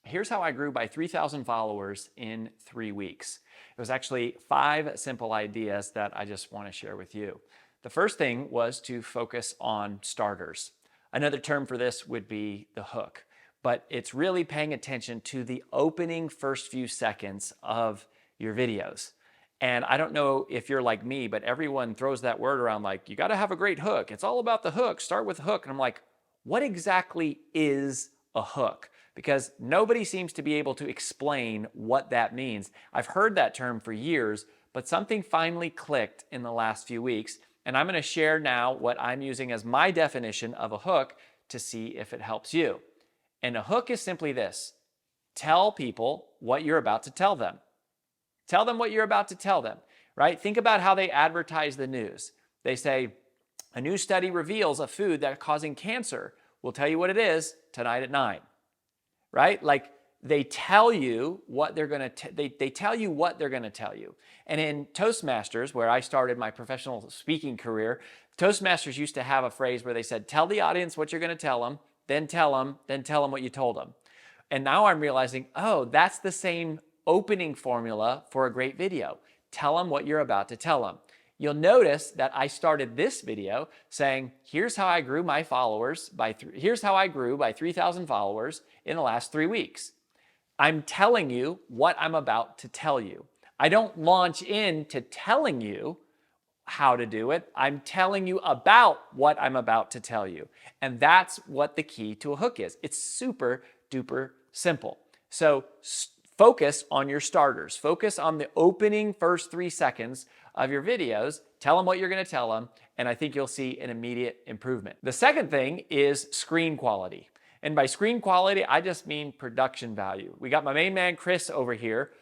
Here's how I grew by 3,000 followers in 3 weeks. It was actually 5 simple ideas that I just want to share with you. The first thing was to focus on starters. Another term for this would be the hook, but it's really paying attention to the opening first few seconds of your videos. And I don't know if you're like me, but everyone throws that word around like, you got to have a great hook. It's all about the hook. Start with a hook. And I'm like, what exactly is a hook? Because nobody seems to be able to explain what that means. I've heard that term for years, but something finally clicked in the last few weeks. And I'm going to share now what I'm using as my definition of a hook to see if it helps you. And a hook is simply this: tell people what you're about to tell them. Tell them what you're about to tell them, right? Think about how they advertise the news. They say, a new study reveals a food that's causing cancer. We'll tell you what it is tonight at 9, right? Like they tell you what they're going to, they tell you what they're going to tell you. And in Toastmasters, where I started my professional speaking career, Toastmasters used to have a phrase where they said, tell the audience what you're going to tell them, then tell them what you told them. And now I'm realizing, oh, that's the same opening formula for a great video. Tell them what you're about to tell them. You'll notice that I started this video saying, here's how I grew my followers here's how I grew by 3,000 followers in the last 3 weeks. I'm telling you what I'm about to tell you. I don't launch into telling you how to do it. I'm telling you about what I'm about to tell you. And that's what the key to a hook is. It's super duper simple. So focus on your starters. Focus on the opening first 3 seconds of your videos. Tell them what you're going to tell them, and I think you'll see an immediate improvement. The second thing is screen quality. And by screen quality, I just mean production value. We got my main man, Chris, over here.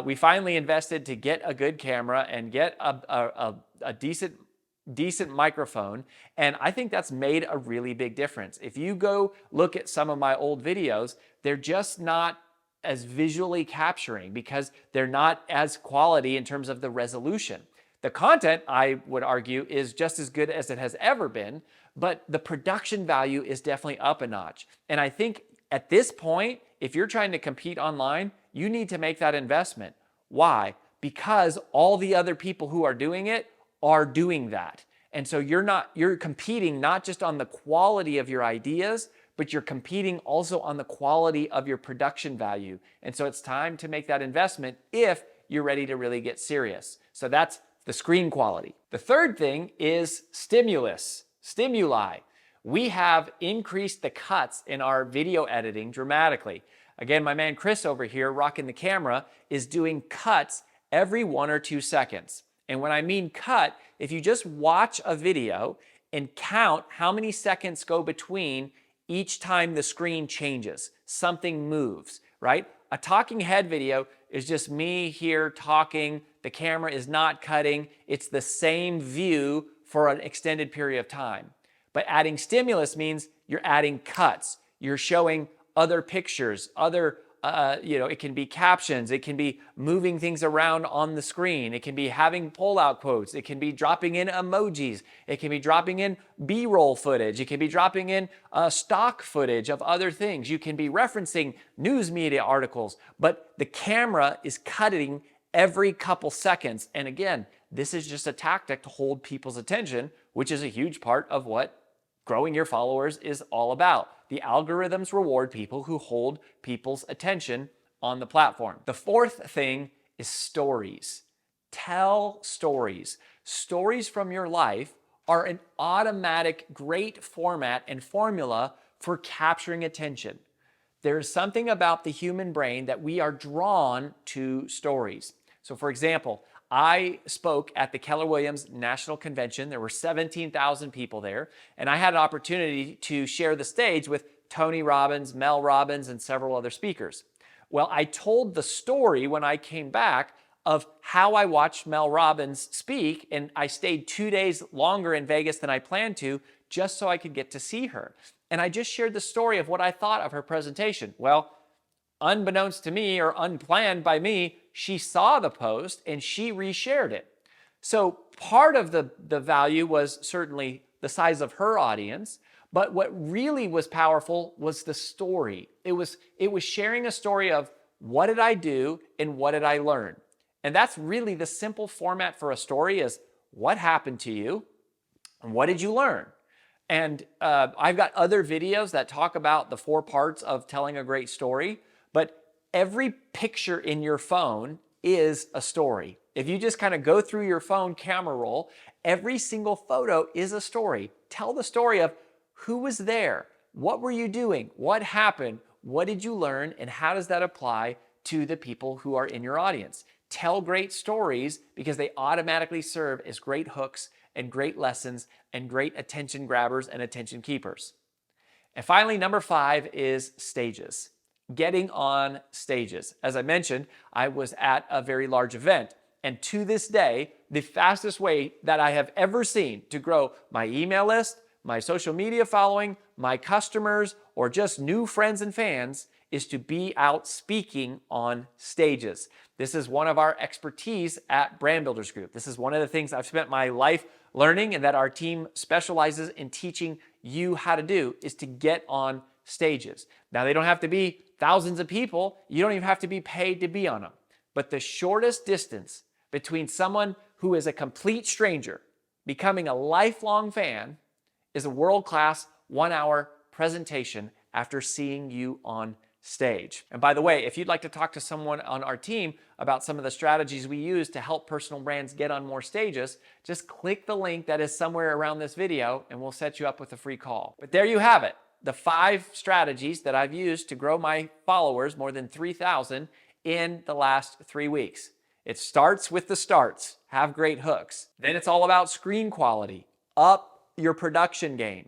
We finally invested to get a good camera and get a decent microphone, and I think that's made a really big difference. If you go look at some of my old videos, they're just not as visually capturing because they're not as quality in terms of the resolution. The content, I would argue, is just as good as it has ever been, but the production value is definitely up a notch. And I think at this point, if you're trying to compete online, you need to make that investment. Why? Because all the other people who are doing it are doing that. And so you're competing not just on the quality of your ideas, but you're competing also on the quality of your production value. And so it's time to make that investment if you're ready to really get serious. So that's the screen quality. The third thing is stimuli. We have increased the cuts in our video editing dramatically. Again, my man Chris over here, rocking the camera, is doing cuts every 1 or 2 seconds. And when I mean cut, if you just watch a video and count how many seconds go between each time the screen changes, something moves, right? A talking head video is just me here talking. The camera is not cutting. It's the same view for an extended period of time. But adding stimulus means you're adding cuts. You're showing other pictures, it can be captions, it can be moving things around on the screen, it can be having pull-out quotes, it can be dropping in emojis, it can be dropping in B-roll footage, it can be dropping in stock footage of other things, you can be referencing news media articles, but the camera is cutting every couple seconds. And again, this is just a tactic to hold people's attention, which is a huge part of what growing your followers is all about. The algorithms reward people who hold people's attention on the platform. The fourth thing is stories. Tell stories. Stories from your life are an automatic great format and formula for capturing attention. There's something about the human brain that we are drawn to stories. So for example, I spoke at the Keller Williams National Convention. There were 17,000 people there, and I had an opportunity to share the stage with Tony Robbins, Mel Robbins, and several other speakers. Well, I told the story when I came back of how I watched Mel Robbins speak, and I stayed 2 days longer in Vegas than I planned to just so I could get to see her. And I just shared the story of what I thought of her presentation. Well, unbeknownst to me or unplanned by me, she saw the post and she reshared it. So part of the value was certainly the size of her audience, But what really was powerful was the story. It was sharing a story of what did I do and what did I learn? And that's really the simple format for a story is what happened to you and what did you learn? And I've got other videos that talk about the 4 parts of telling a great story, but every picture in your phone is a story. If you just kind of go through your phone camera roll, every single photo is a story. Tell the story of who was there, what were you doing, what happened, what did you learn, and how does that apply to the people who are in your audience? Tell great stories because they automatically serve as great hooks and great lessons and great attention grabbers and attention keepers. And finally, number 5 is stages. Getting on stages. As I mentioned, I was at a very large event, and to this day, the fastest way that I have ever seen to grow my email list, my social media following, my customers, or just new friends and fans is to be out speaking on stages. This is one of our expertise at Brand Builders Group. This is one of the things I've spent my life learning and that our team specializes in teaching you how to do is to get on stages. Now, they don't have to be thousands of people. You don't even have to be paid to be on them. But the shortest distance between someone who is a complete stranger becoming a lifelong fan is a world-class 1-hour presentation after seeing you on stage. And by the way, if you'd like to talk to someone on our team about some of the strategies we use to help personal brands get on more stages, just click the link that is somewhere around this video and we'll set you up with a free call. But there you have it, the 5 strategies that I've used to grow my followers, more than 3,000, in the last 3 weeks. It starts with the starts, have great hooks. Then it's all about screen quality, up your production game.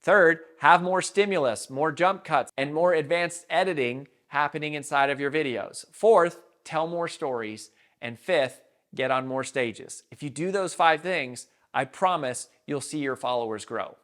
Third, have more stimulus, more jump cuts, and more advanced editing happening inside of your videos. Fourth, tell more stories. And fifth, get on more stages. If you do those 5 things, I promise you'll see your followers grow.